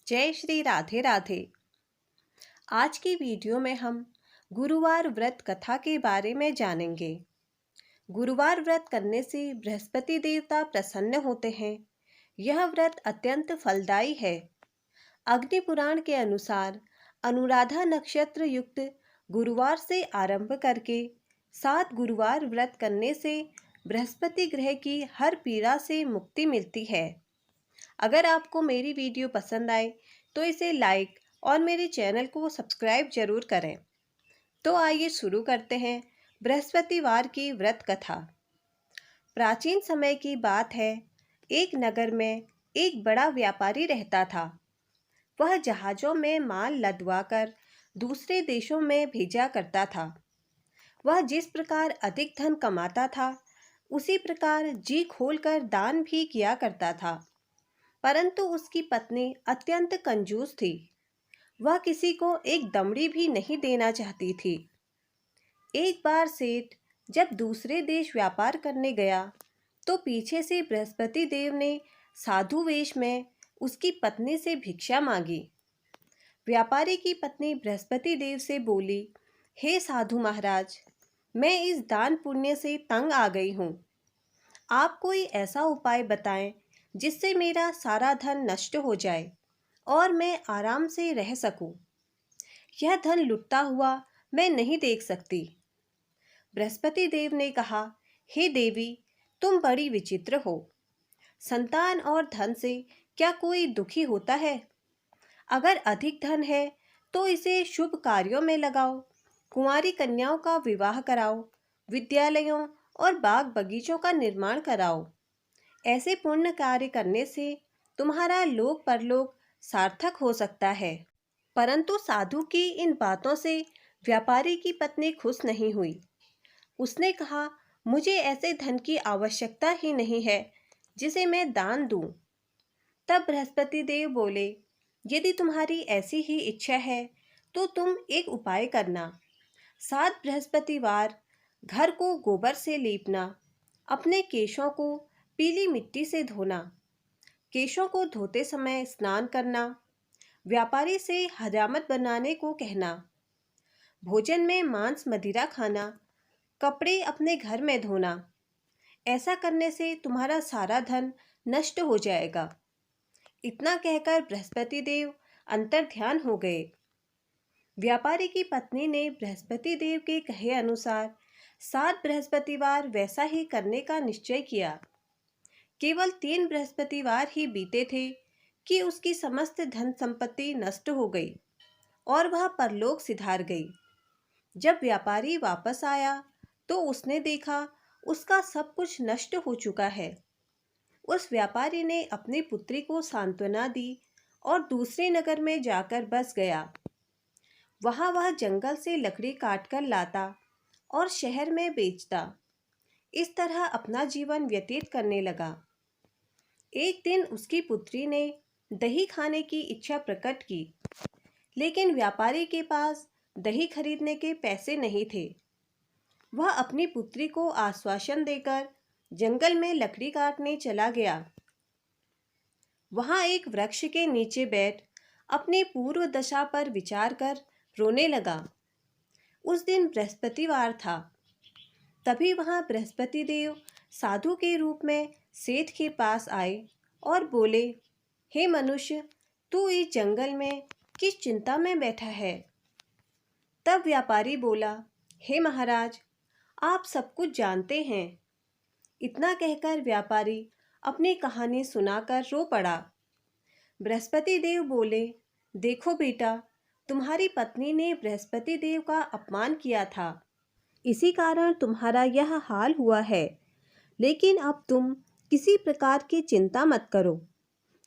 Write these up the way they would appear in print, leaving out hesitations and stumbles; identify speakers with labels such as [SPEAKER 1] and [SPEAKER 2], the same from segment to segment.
[SPEAKER 1] जय श्री राधे राधे। आज की वीडियो में हम गुरुवार व्रत कथा के बारे में जानेंगे। गुरुवार व्रत करने से बृहस्पति देवता प्रसन्न होते हैं। यह व्रत अत्यंत फलदायी है। अग्नि पुराण के अनुसार अनुराधा नक्षत्र युक्त गुरुवार से आरंभ करके 7 गुरुवार व्रत करने से बृहस्पति ग्रह की हर पीड़ा से मुक्ति मिलती है। अगर आपको मेरी वीडियो पसंद आए तो इसे लाइक और मेरे चैनल को सब्सक्राइब जरूर करें। तो आइए शुरू करते हैं बृहस्पतिवार की व्रत कथा। प्राचीन समय की बात है। एक नगर में एक बड़ा व्यापारी रहता था। वह जहाज़ों में माल लदवाकर दूसरे देशों में भेजा करता था। वह जिस प्रकार अधिक धन कमाता था, उसी प्रकार जी खोलकर दान भी किया करता था। परंतु उसकी पत्नी अत्यंत कंजूस थी। वह किसी को एक दमड़ी भी नहीं देना चाहती थी। एक बार सेठ जब दूसरे देश व्यापार करने गया तो पीछे से बृहस्पति देव ने साधु वेश में उसकी पत्नी से भिक्षा मांगी। व्यापारी की पत्नी बृहस्पति देव से बोली, हे साधु महाराज, मैं इस दान पुण्य से तंग आ गई हूँ। आप कोई ऐसा उपाय बताएं जिससे मेरा सारा धन नष्ट हो जाए और मैं आराम से रह सकूं। यह धन लुटता हुआ मैं नहीं देख सकती। बृहस्पति देव ने कहा, हे देवी, तुम बड़ी विचित्र हो। संतान और धन से क्या कोई दुखी होता है? अगर अधिक धन है तो इसे शुभ कार्यों में लगाओ, कुंवारी कन्याओं का विवाह कराओ, विद्यालयों और बाग बगीचों का निर्माण कराओ। ऐसे पुण्य कार्य करने से तुम्हारा लोक परलोक सार्थक हो सकता है। परंतु साधु की इन बातों से व्यापारी की पत्नी खुश नहीं हुई। उसने कहा, मुझे ऐसे धन की आवश्यकता ही नहीं है जिसे मैं दान दूं। तब बृहस्पति देव बोले, यदि तुम्हारी ऐसी ही इच्छा है तो तुम एक उपाय करना। 7 बृहस्पतिवार घर को गोबर से लीपना, अपने केशों को पीली मिट्टी से धोना, केशों को धोते समय स्नान करना, व्यापारी से हजामत बनाने को कहना, भोजन में मांस मदिरा खाना, कपड़े अपने घर में धोना। ऐसा करने से तुम्हारा सारा धन नष्ट हो जाएगा। इतना कहकर बृहस्पति देव अंतर्ध्यान हो गए। व्यापारी की पत्नी ने बृहस्पति देव के कहे अनुसार 7 बृहस्पतिवार वैसा ही करने का निश्चय किया। केवल 3 बृहस्पतिवार ही बीते थे कि उसकी समस्त धन संपत्ति नष्ट हो गई और वह परलोक सिधार गई। जब व्यापारी वापस आया तो उसने देखा उसका सब कुछ नष्ट हो चुका है। उस व्यापारी ने अपनी पुत्री को सांत्वना दी और दूसरे नगर में जाकर बस गया। वहां वह जंगल से लकड़ी काटकर लाता और शहर में बेचता। इस तरह अपना जीवन व्यतीत करने लगा। एक दिन उसकी पुत्री ने दही खाने की इच्छा प्रकट की, लेकिन व्यापारी के पास दही खरीदने के पैसे नहीं थे। वह अपनी पुत्री को आश्वासन देकर जंगल में लकड़ी काटने चला गया। वहां एक वृक्ष के नीचे बैठ अपनी पूर्व दशा पर विचार कर रोने लगा। उस दिन बृहस्पतिवार था। तभी वहां बृहस्पति देव साधु के रूप में सेठ के पास आए और बोले, हे मनुष्य, तू इस जंगल में किस चिंता में बैठा है? तब व्यापारी बोला, हे महाराज, आप सब कुछ जानते हैं। इतना कहकर व्यापारी अपनी कहानी सुनाकर रो पड़ा। बृहस्पति देव बोले, देखो बेटा, तुम्हारी पत्नी ने बृहस्पति देव का अपमान किया था, इसी कारण तुम्हारा यह हाल हुआ है। लेकिन अब तुम किसी प्रकार की चिंता मत करो।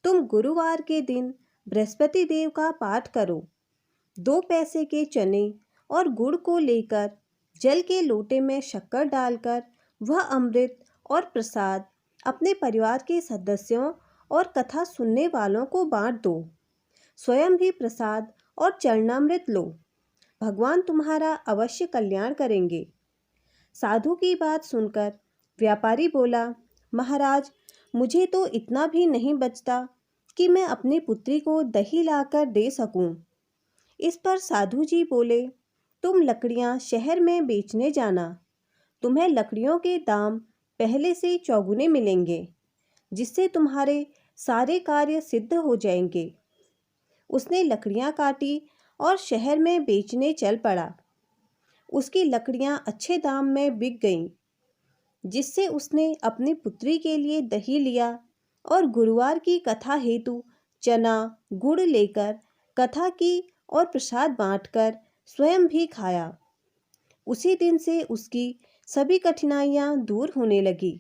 [SPEAKER 1] तुम गुरुवार के दिन बृहस्पति देव का पाठ करो। 2 पैसे के चने और गुड़ को लेकर जल के लोटे में शक्कर डालकर वह अमृत और प्रसाद अपने परिवार के सदस्यों और कथा सुनने वालों को बांट दो। स्वयं भी प्रसाद और चरणामृत लो। भगवान तुम्हारा अवश्य कल्याण करेंगे। साधु की बात सुनकर व्यापारी बोला, महाराज, मुझे तो इतना भी नहीं बचता कि मैं अपनी पुत्री को दही लाकर दे सकूं। इस पर साधु जी बोले, तुम लकड़ियां शहर में बेचने जाना, तुम्हें लकड़ियों के दाम पहले से चौगुने मिलेंगे, जिससे तुम्हारे सारे कार्य सिद्ध हो जाएंगे। उसने लकड़ियां काटी और शहर में बेचने चल पड़ा। उसकी लकड़ियां अच्छे दाम में बिक गईं, जिससे उसने अपनी पुत्री के लिए दही लिया और गुरुवार की कथा हेतु चना गुड़ लेकर कथा की और प्रसाद बांटकर स्वयं भी खाया। उसी दिन से उसकी सभी कठिनाइयां दूर होने लगी।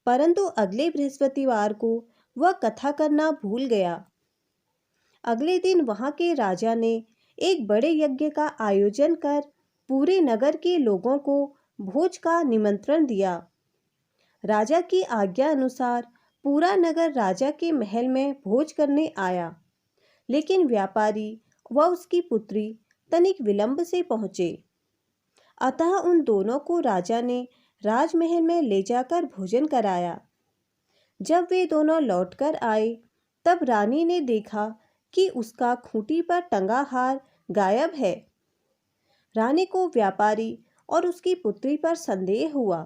[SPEAKER 1] परंतु अगले बृहस्पतिवार को वह कथा करना भूल गया। अगले दिन वहां के राजा ने एक बड़े यज्ञ का आयोजन कर पूरे नगर के लोगों को भोज का निमंत्रण दिया। राजा की आज्ञा अनुसार पूरा नगर राजा के महल में भोज करने आया, लेकिन व्यापारी व उसकी पुत्री तनिक विलंब से पहुंचे। अतः उन दोनों को राजा ने राजमहल में ले जाकर भोजन कराया। जब वे दोनों लौटकर आए, तब रानी ने देखा कि उसका खूंटी पर टंगा हार गायब है। रानी को व्यापारी और उसकी पुत्री पर संदेह हुआ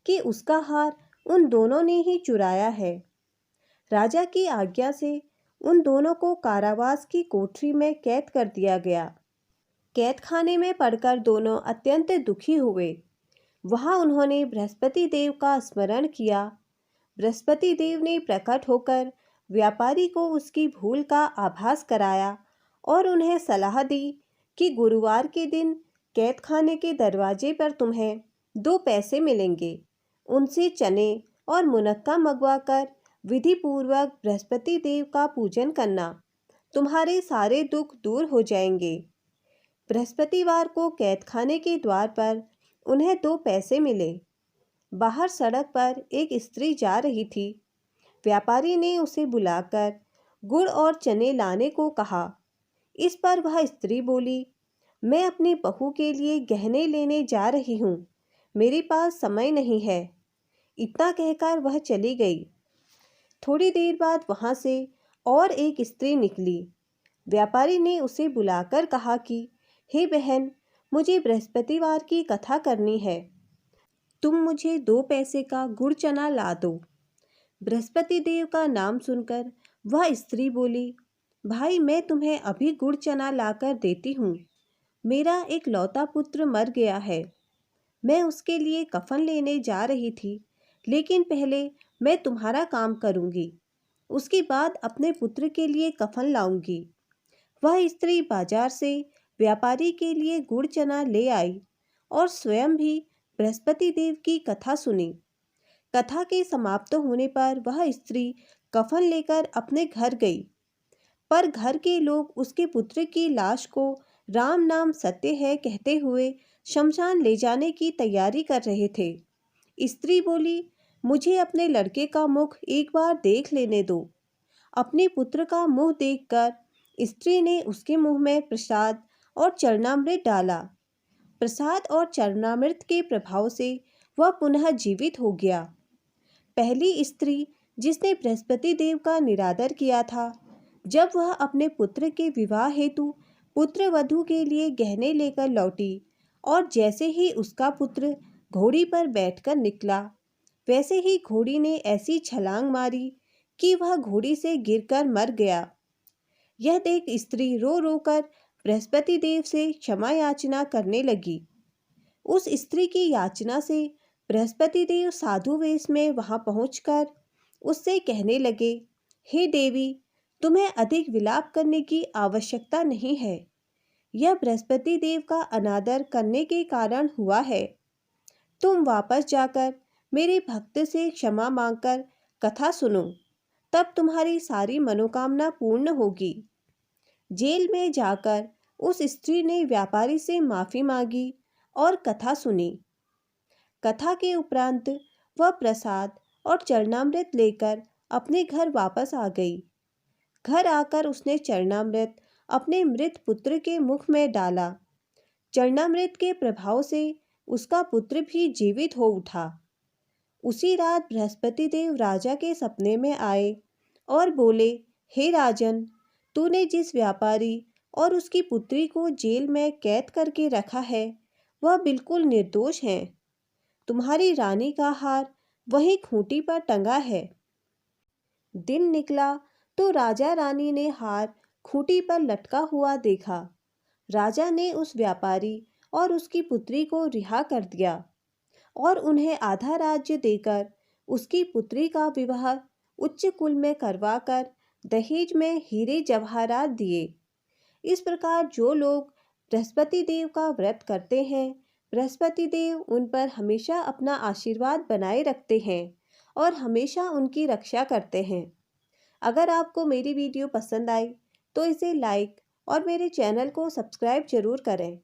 [SPEAKER 1] कि उसका हार उन दोनों ने ही चुराया है। राजा की आज्ञा से उन दोनों को कारावास की कोठरी में कैद कर दिया गया। कैद खाने में पड़कर दोनों अत्यंत दुखी हुए। वहां उन्होंने बृहस्पति देव का स्मरण किया। बृहस्पति देव ने प्रकट होकर व्यापारी को उसकी भूल का आभास कराया और उन्हें सलाह दी कि गुरुवार के दिन कैद खाने के दरवाजे पर तुम्हें 2 पैसे मिलेंगे। उनसे चने और मुनक्का मंगवाकर विधि पूर्वक बृहस्पति देव का पूजन करना, तुम्हारे सारे दुख दूर हो जाएंगे। बृहस्पतिवार को कैद खाने के द्वार पर उन्हें 2 पैसे मिले। बाहर सड़क पर एक स्त्री जा रही थी। व्यापारी ने उसे बुलाकर गुड़ और चने लाने को कहा। इस पर वह स्त्री बोली, मैं अपनी बहू के लिए गहने लेने जा रही हूँ, मेरे पास समय नहीं है। इतना कहकर वह चली गई। थोड़ी देर बाद वहां से और एक स्त्री निकली। व्यापारी ने उसे बुलाकर कहा कि हे बहन, मुझे बृहस्पतिवार की कथा करनी है, तुम मुझे 2 पैसे का गुड़ चना ला दो। बृहस्पति देव का नाम सुनकर वह स्त्री बोली, भाई मैं तुम्हें अभी गुड़ चना लाकर देती हूँ। मेरा एक लौता पुत्र मर गया है, मैं उसके लिए कफन लेने जा रही थी, लेकिन पहले मैं तुम्हारा काम करूँगी, उसके बाद अपने पुत्र के लिए कफन लाऊंगी। वह स्त्री बाजार से व्यापारी के लिए गुड़ चना ले आई और स्वयं भी बृहस्पति देव की कथा सुनी। कथा के समाप्त होने पर वह स्त्री कफन लेकर अपने घर गई, पर घर के लोग उसके पुत्र की लाश को राम नाम सत्य है कहते हुए शमशान ले जाने की तैयारी कर रहे थे। स्त्री बोली, मुझे अपने लड़के का मुख एक बार देख लेने दो। अपने पुत्र का मुंह देखकर स्त्री ने उसके मुंह में प्रसाद और चरणामृत डाला। प्रसाद और चरणामृत के प्रभाव से वह पुनः जीवित हो गया। पहली स्त्री जिसने बृहस्पति देव का निरादर किया था, जब वह अपने पुत्र के विवाह हेतु पुत्र वधू के लिए गहने लेकर लौटी और जैसे ही उसका पुत्र घोड़ी पर बैठकर निकला, वैसे ही घोड़ी ने ऐसी छलांग मारी कि वह घोड़ी से गिरकर मर गया। यह देख स्त्री रो रो कर बृहस्पति देव से क्षमा याचना करने लगी। उस स्त्री की याचना से बृहस्पति देव साधु वेश में वहां पहुंचकर उससे कहने लगे, हे देवी, तुम्हें अधिक विलाप करने की आवश्यकता नहीं है। यह बृहस्पति देव का अनादर करने के कारण हुआ है। तुम वापस जाकर मेरे भक्त से क्षमा मांगकर कथा सुनो, तब तुम्हारी सारी मनोकामना पूर्ण होगी। जेल में जाकर उस स्त्री ने व्यापारी से माफी मांगी और कथा सुनी। कथा के उपरांत वह प्रसाद और चरणामृत लेकर अपने घर वापस आ गई। घर आकर उसने चरणामृत अपने मृत पुत्र के मुख में डाला। चरणामृत के प्रभाव से उसका पुत्र भी जीवित हो उठा। उसी रात बृहस्पति देव राजा के सपने में आए और बोले हे राजन, तूने जिस व्यापारी और उसकी पुत्री को जेल में कैद करके रखा है वह बिल्कुल निर्दोष हैं। तुम्हारी रानी का हार वहीं खूंटी पर टंगा है। दिन निकला तो राजा रानी ने हार खूंटी पर लटका हुआ देखा। राजा ने उस व्यापारी और उसकी पुत्री को रिहा कर दिया और उन्हें आधा राज्य देकर उसकी पुत्री का विवाह उच्च कुल में करवाकर दहेज में हीरे जवाहरात दिए। इस प्रकार जो लोग बृहस्पति देव का व्रत करते हैं, बृहस्पति देव उन पर हमेशा अपना आशीर्वाद बनाए रखते हैं और हमेशा उनकी रक्षा करते हैं। अगर आपको मेरी वीडियो पसंद आई तो इसे लाइक और मेरे चैनल को सब्सक्राइब जरूर करें।